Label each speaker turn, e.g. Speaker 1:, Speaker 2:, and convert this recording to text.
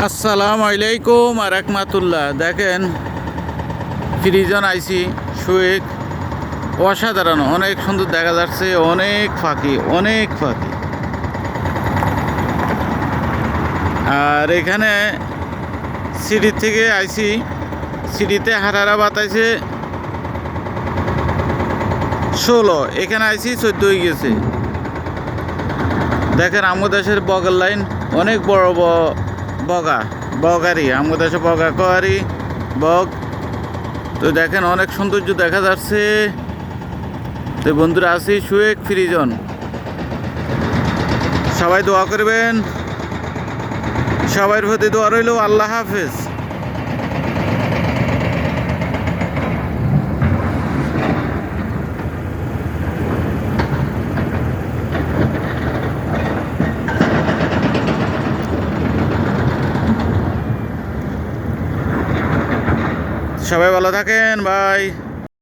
Speaker 1: আসসালামু আলাইকুম আর রহমাতুল্লাহ। দেখেন ফ্রিজন আইসি শুয়েক অসাধারণ, অনেক সুন্দর দেখা যাচ্ছে। অনেক ফাঁকি, অনেক ফাঁকি। আর এখানে সিঁড়ি থেকে আইসি, সিঁড়িতে হারারা বাতাইছে 16, এখানে আইসি 14 হয়ে গেছে। দেখেন আমাদের দেশের বগের লাইন অনেক বড় বগা বগারি, আমাদের দেশে বগা কোয়ারি বগ। তো দেখেন অনেক সৌন্দর্য দেখা যাচ্ছে। তো বন্ধুরা আছি শুয়েক ফ্রিজন, সবাই দোয়া করবেন, সবার প্রতি দোয়া রইল। আল্লাহ হাফেজ। সবাই ভালো থাকেন, বাই।